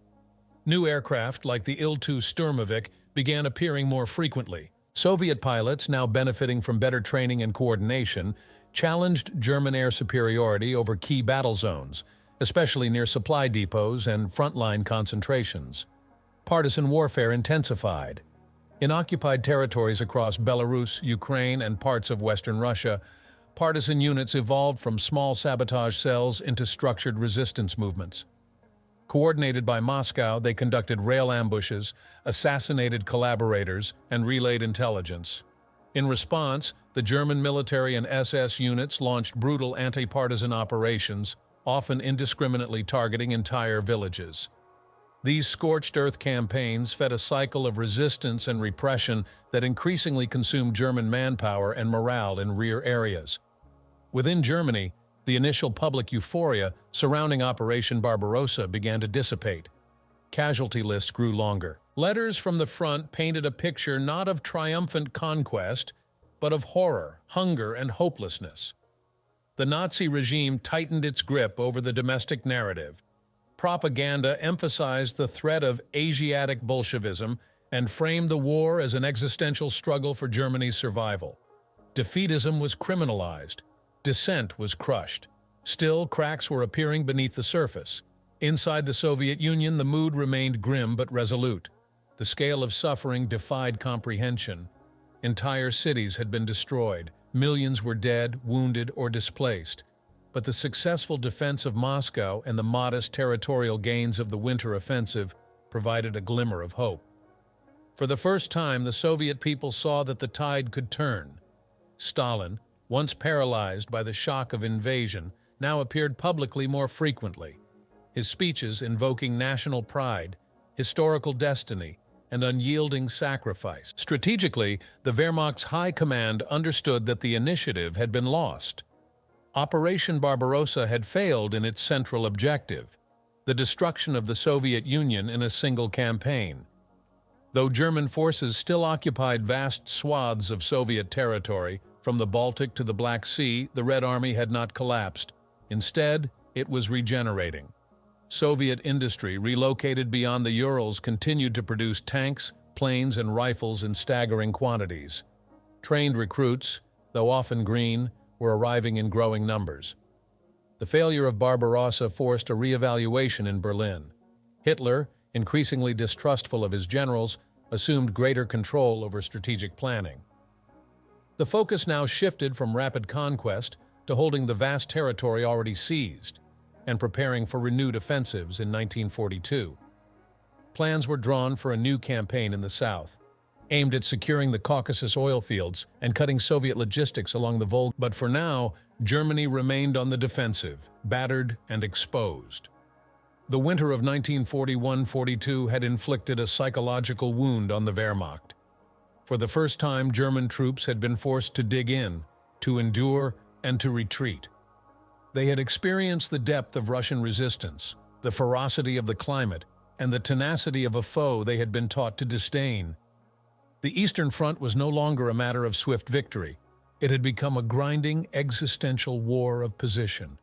New aircraft, like the Il-2 Sturmovik, began appearing more frequently. Soviet pilots, now benefiting from better training and coordination, challenged German air superiority over key battle zones, especially near supply depots and frontline concentrations. Partisan warfare intensified. In occupied territories across Belarus, Ukraine, and parts of Western Russia, partisan units evolved from small sabotage cells into structured resistance movements. Coordinated by Moscow, they conducted rail ambushes, assassinated collaborators, and relayed intelligence. In response, the German military and SS units launched brutal anti-partisan operations, often indiscriminately targeting entire villages. These scorched earth campaigns fed a cycle of resistance and repression that increasingly consumed German manpower and morale in rear areas. Within Germany, the initial public euphoria surrounding Operation Barbarossa began to dissipate. Casualty lists grew longer. Letters from the front painted a picture not of triumphant conquest, but of horror, hunger, and hopelessness. The Nazi regime tightened its grip over the domestic narrative. propaganda emphasized the threat of Asiatic Bolshevism and framed the war as an existential struggle for Germany's survival. Defeatism was criminalized. Dissent was crushed. Still, cracks were appearing beneath the surface. Inside the Soviet Union, the mood remained grim but resolute. The scale of suffering defied comprehension. Entire cities had been destroyed. Millions were dead, wounded, or displaced. But the successful defense of Moscow and the modest territorial gains of the winter offensive provided a glimmer of hope. For the first time, the Soviet people saw that the tide could turn. Stalin, once paralyzed by the shock of invasion, now appeared publicly more frequently. His speeches invoking national pride, historical destiny, and unyielding sacrifice. Strategically, the Wehrmacht's high command understood that the initiative had been lost. Operation Barbarossa had failed in its central objective, the destruction of the Soviet Union in a single campaign. Though German forces still occupied vast swaths of Soviet territory, from the Baltic to the Black Sea, the Red Army had not collapsed. Instead, it was regenerating. Soviet industry relocated beyond the Urals continued to produce tanks, planes, and rifles in staggering quantities. Trained recruits, though often green, were arriving in growing numbers. The failure of Barbarossa forced a re-evaluation in Berlin. Hitler, increasingly distrustful of his generals, assumed greater control over strategic planning. The focus now shifted from rapid conquest to holding the vast territory already seized and preparing for renewed offensives in 1942. Plans were drawn for a new campaign in the south, aimed at securing the Caucasus oil fields and cutting Soviet logistics along the Volga. But for now, Germany remained on the defensive, battered and exposed. The winter of 1941-42 had inflicted a psychological wound on the Wehrmacht. For the first time, German troops had been forced to dig in, to endure, and to retreat. They had experienced the depth of Russian resistance, the ferocity of the climate, and the tenacity of a foe they had been taught to disdain. The Eastern Front was no longer a matter of swift victory. It had become a grinding, existential war of position,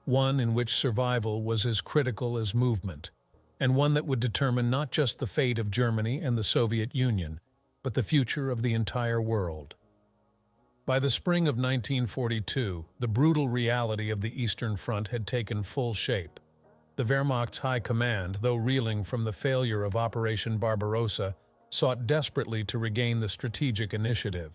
one in which survival was as critical as movement, and one that would determine not just the fate of Germany and the Soviet Union, but the future of the entire world. By the spring of 1942, the brutal reality of the Eastern Front had taken full shape. The Wehrmacht's high command, though reeling from the failure of Operation Barbarossa, sought desperately to regain the strategic initiative.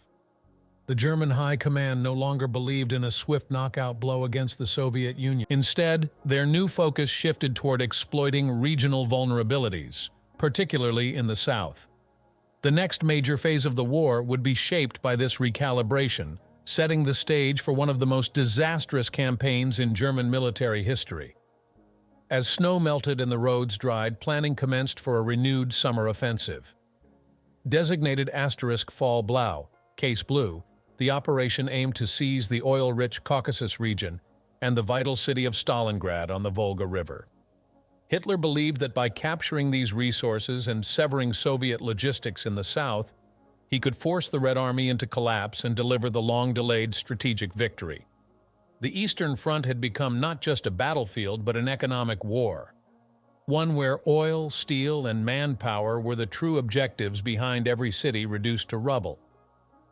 The German high command no longer believed in a swift knockout blow against the Soviet Union. Instead, their new focus shifted toward exploiting regional vulnerabilities, particularly in the south. The next major phase of the war would be shaped by this recalibration, setting the stage for one of the most disastrous campaigns in German military history. As snow melted and the roads dried, planning commenced for a renewed summer offensive. Designated Fall Blau, Case Blue, the operation aimed to seize the oil-rich Caucasus region and the vital city of Stalingrad on the Volga River. Hitler believed that by capturing these resources and severing Soviet logistics in the south, he could force the Red Army into collapse and deliver the long-delayed strategic victory. The Eastern Front had become not just a battlefield but an economic war, one where oil, steel, and manpower were the true objectives behind every city reduced to rubble.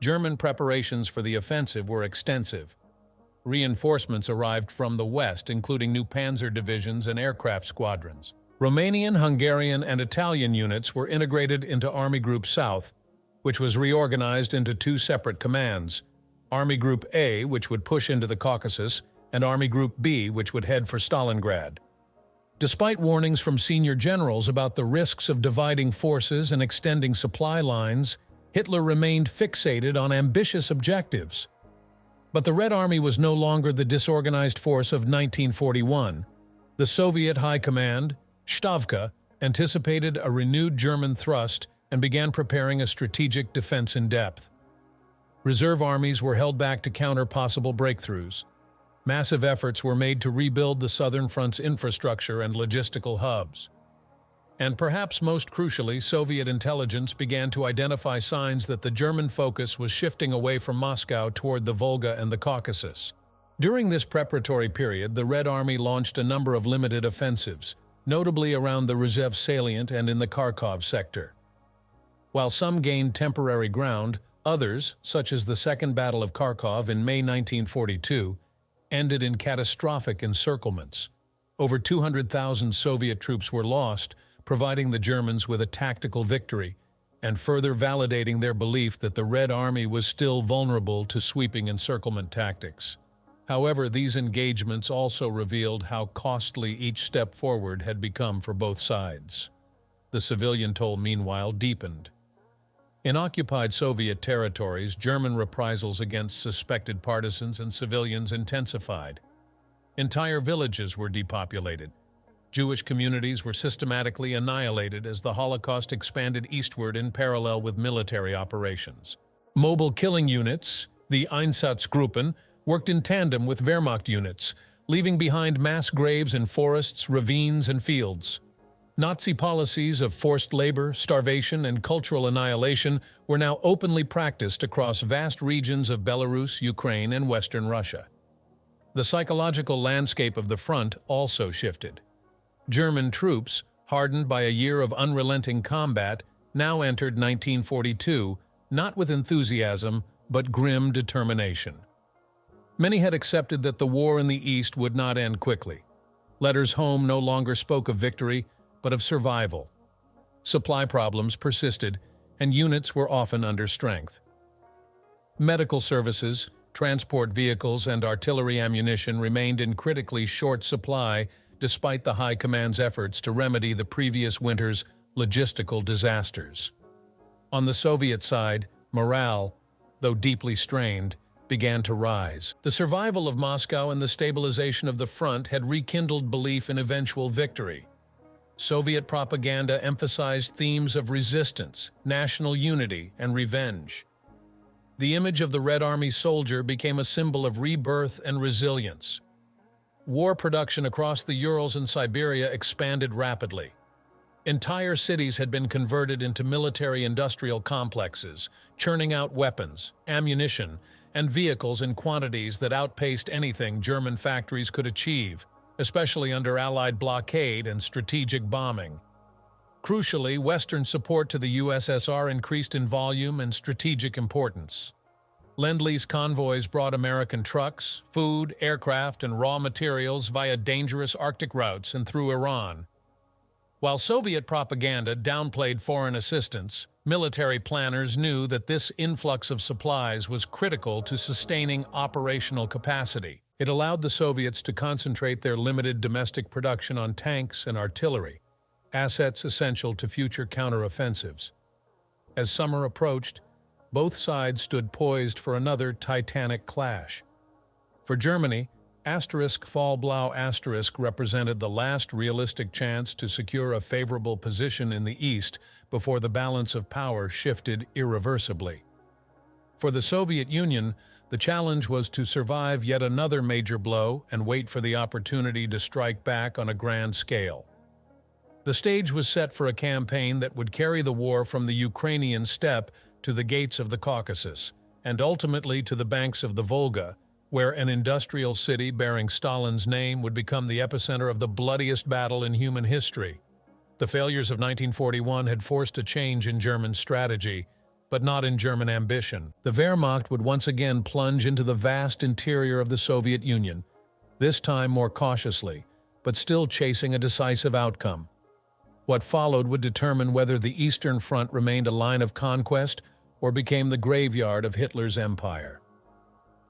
German preparations for the offensive were extensive. Reinforcements arrived from the west, including new panzer divisions and aircraft squadrons. Romanian, Hungarian, and Italian units were integrated into Army Group South, which was reorganized into two separate commands: Army Group A, which would push into the Caucasus, and Army Group B, which would head for Stalingrad. Despite warnings from senior generals about the risks of dividing forces and extending supply lines, Hitler remained fixated on ambitious objectives. But the Red Army was no longer the disorganized force of 1941. The Soviet High Command, Stavka, anticipated a renewed German thrust and began preparing a strategic defense in depth. Reserve armies were held back to counter possible breakthroughs. Massive efforts were made to rebuild the Southern Front's infrastructure and logistical hubs. And perhaps most crucially, Soviet intelligence began to identify signs that the German focus was shifting away from Moscow toward the Volga and the Caucasus. During this preparatory period, the Red Army launched a number of limited offensives, notably around the Rzhev salient and in the Kharkov sector. While some gained temporary ground, others, such as the Second Battle of Kharkov in May 1942, ended in catastrophic encirclements. Over 200,000 Soviet troops were lost, providing the Germans with a tactical victory, and further validating their belief that the Red Army was still vulnerable to sweeping encirclement tactics. However, these engagements also revealed how costly each step forward had become for both sides. The civilian toll, meanwhile, deepened. In occupied Soviet territories, German reprisals against suspected partisans and civilians intensified. Entire villages were depopulated. Jewish communities were systematically annihilated as the Holocaust expanded eastward in parallel with military operations. Mobile killing units, the Einsatzgruppen, worked in tandem with Wehrmacht units, leaving behind mass graves in forests, ravines, and fields. Nazi policies of forced labor, starvation, and cultural annihilation were now openly practiced across vast regions of Belarus, Ukraine, and Western Russia. The psychological landscape of the front also shifted. German troops, hardened by a year of unrelenting combat, now entered 1942, not with enthusiasm, but grim determination. Many had accepted that the war in the East would not end quickly. Letters home no longer spoke of victory, but of survival. Supply problems persisted, and units were often under strength. Medical services, transport vehicles, and artillery ammunition remained in critically short supply despite the High Command's efforts to remedy the previous winter's logistical disasters. On the Soviet side, morale, though deeply strained, began to rise. The survival of Moscow and the stabilization of the front had rekindled belief in eventual victory. Soviet propaganda emphasized themes of resistance, national unity, and revenge. The image of the Red Army soldier became a symbol of rebirth and resilience. War production across the Urals and Siberia expanded rapidly. Entire cities had been converted into military-industrial complexes, churning out weapons, ammunition, and vehicles in quantities that outpaced anything German factories could achieve, especially under Allied blockade and strategic bombing. Crucially, Western support to the USSR increased in volume and strategic importance. Lend-Lease convoys brought American trucks, food, aircraft, and raw materials via dangerous Arctic routes and through Iran. While Soviet propaganda downplayed foreign assistance, military planners knew that this influx of supplies was critical to sustaining operational capacity. It allowed the Soviets to concentrate their limited domestic production on tanks and artillery, assets essential to future counteroffensives. As summer approached, both sides stood poised for another titanic clash. For Germany, *Fall-Blau* represented the last realistic chance to secure a favorable position in the East before the balance of power shifted irreversibly. For the Soviet Union, the challenge was to survive yet another major blow and wait for the opportunity to strike back on a grand scale. The stage was set for a campaign that would carry the war from the Ukrainian steppe to the gates of the Caucasus, and ultimately to the banks of the Volga, where an industrial city bearing Stalin's name would become the epicenter of the bloodiest battle in human history. The failures of 1941 had forced a change in German strategy, but not in German ambition. The Wehrmacht would once again plunge into the vast interior of the Soviet Union, this time more cautiously, but still chasing a decisive outcome. What followed would determine whether the Eastern Front remained a line of conquest or became the graveyard of Hitler's empire.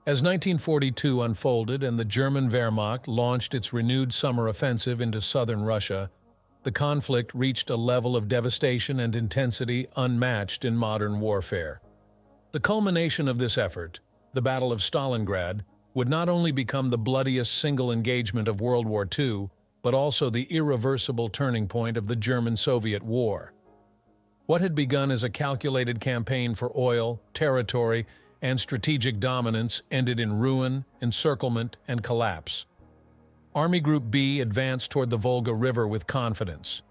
As 1942 unfolded and the German Wehrmacht launched its renewed summer offensive into southern Russia, the conflict reached a level of devastation and intensity unmatched in modern warfare. The culmination of this effort, the Battle of Stalingrad, would not only become the bloodiest single engagement of World War II, but also the irreversible turning point of the German-Soviet War. What had begun as a calculated campaign for oil, territory, and strategic dominance ended in ruin, encirclement, and collapse. Army Group B advanced toward the Volga River with confidence.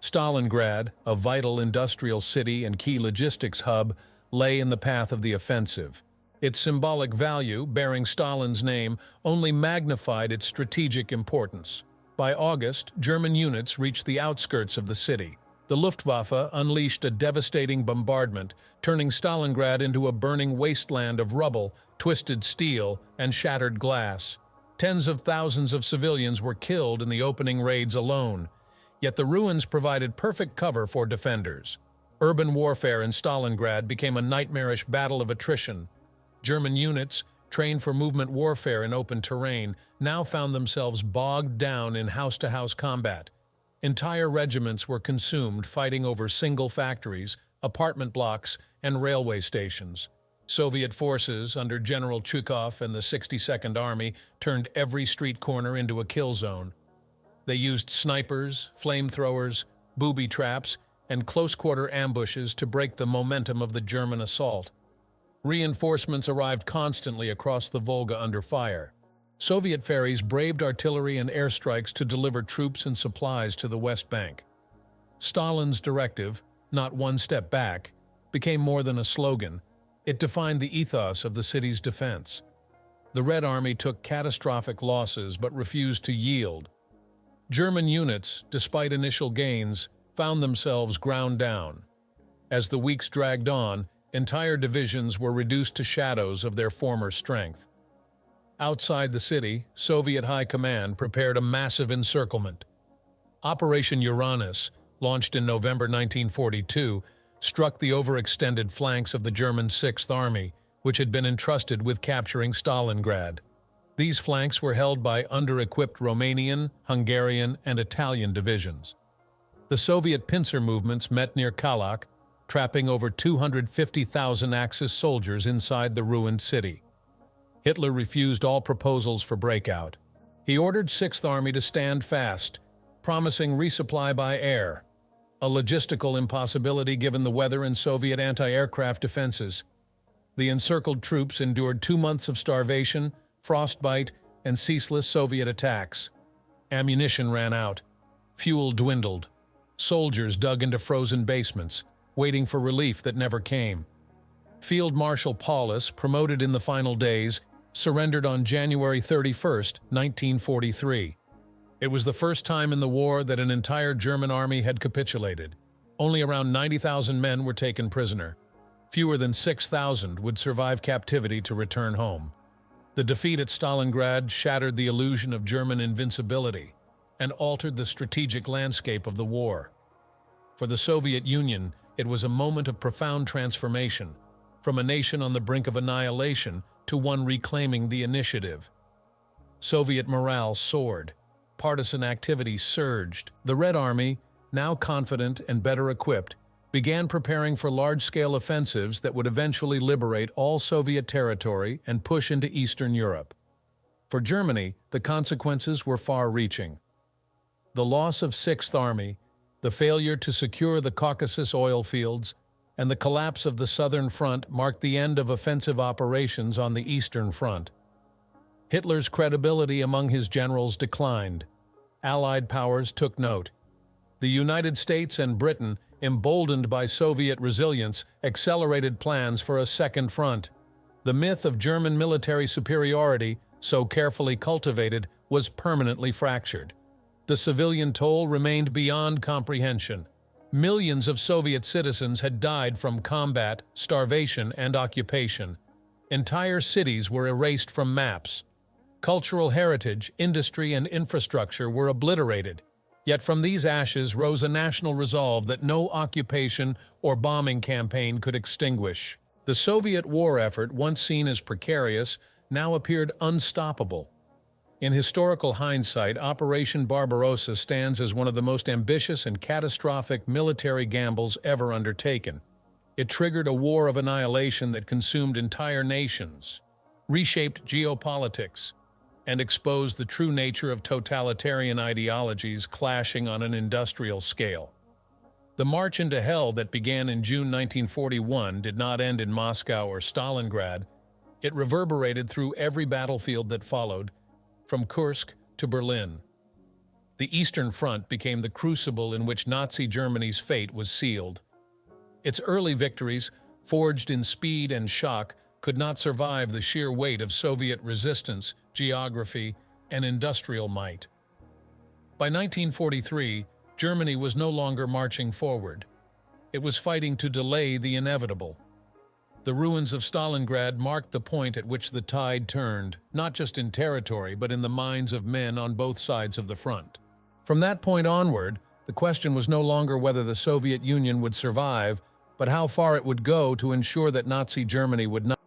Stalingrad, a vital industrial city and key logistics hub, lay in the path of the offensive. Its symbolic value, bearing Stalin's name, only magnified its strategic importance. By August, German units reached the outskirts of the city. The Luftwaffe unleashed a devastating bombardment, turning Stalingrad into a burning wasteland of rubble, twisted steel, and shattered glass. Tens of thousands of civilians were killed in the opening raids alone, yet the ruins provided perfect cover for defenders. Urban warfare in Stalingrad became a nightmarish battle of attrition. German units, trained for movement warfare in open terrain, now found themselves bogged down in house-to-house combat. Entire regiments were consumed fighting over single factories, apartment blocks, and railway stations. Soviet forces under General Chukov and the 62nd Army turned every street corner into a kill zone. They used snipers, flamethrowers, booby traps, and close-quarter ambushes to break the momentum of the German assault. Reinforcements arrived constantly across the Volga under fire. Soviet ferries braved artillery and airstrikes to deliver troops and supplies to the West Bank. Stalin's directive, "Not one step back," became more than a slogan. It defined the ethos of the city's defense. The Red Army took catastrophic losses but refused to yield. German units, despite initial gains, found themselves ground down. As the weeks dragged on, entire divisions were reduced to shadows of their former strength. Outside the city, Soviet High Command prepared a massive encirclement. Operation Uranus, launched in November 1942, struck the overextended flanks of the German Sixth Army, which had been entrusted with capturing Stalingrad. These flanks were held by under-equipped Romanian, Hungarian, and Italian divisions. The Soviet pincer movements met near Kalach, trapping over 250,000 Axis soldiers inside the ruined city. Hitler refused all proposals for breakout. He ordered Sixth Army to stand fast, promising resupply by air, a logistical impossibility given the weather and Soviet anti-aircraft defenses. The encircled troops endured 2 months of starvation, frostbite, and ceaseless Soviet attacks. Ammunition ran out. Fuel dwindled. Soldiers dug into frozen basements, waiting for relief that never came. Field Marshal Paulus, promoted in the final days, surrendered on January 31, 1943. It was the first time in the war that an entire German army had capitulated. Only around 90,000 men were taken prisoner. Fewer than 6,000 would survive captivity to return home. The defeat at Stalingrad shattered the illusion of German invincibility and altered the strategic landscape of the war. For the Soviet Union, it was a moment of profound transformation, from a nation on the brink of annihilation to one reclaiming the initiative. Soviet morale soared. Partisan activity surged. The Red Army, now confident and better equipped, began preparing for large-scale offensives that would eventually liberate all Soviet territory and push into Eastern Europe. For Germany, the consequences were far-reaching. The loss of Sixth Army, the failure to secure the Caucasus oil fields, and the collapse of the Southern Front marked the end of offensive operations on the Eastern Front. Hitler's credibility among his generals declined. Allied powers took note. The United States and Britain, emboldened by Soviet resilience, accelerated plans for a second front. The myth of German military superiority, so carefully cultivated, was permanently fractured. The civilian toll remained beyond comprehension. Millions of Soviet citizens had died from combat, starvation, and occupation. Entire cities were erased from maps. Cultural heritage, industry, and infrastructure were obliterated. Yet from these ashes rose a national resolve that no occupation or bombing campaign could extinguish. The Soviet war effort, once seen as precarious, now appeared unstoppable. In historical hindsight, Operation Barbarossa stands as one of the most ambitious and catastrophic military gambles ever undertaken. It triggered a war of annihilation that consumed entire nations, reshaped geopolitics, and exposed the true nature of totalitarian ideologies clashing on an industrial scale. The march into hell that began in June 1941 did not end in Moscow or Stalingrad. It reverberated through every battlefield that followed, from Kursk to Berlin. The Eastern Front became the crucible in which Nazi Germany's fate was sealed. Its early victories, forged in speed and shock, could not survive the sheer weight of Soviet resistance, geography, and industrial might. By 1943, Germany was no longer marching forward. It was fighting to delay the inevitable. The ruins of Stalingrad marked the point at which the tide turned, not just in territory, but in the minds of men on both sides of the front. From that point onward, the question was no longer whether the Soviet Union would survive, but how far it would go to ensure that Nazi Germany would not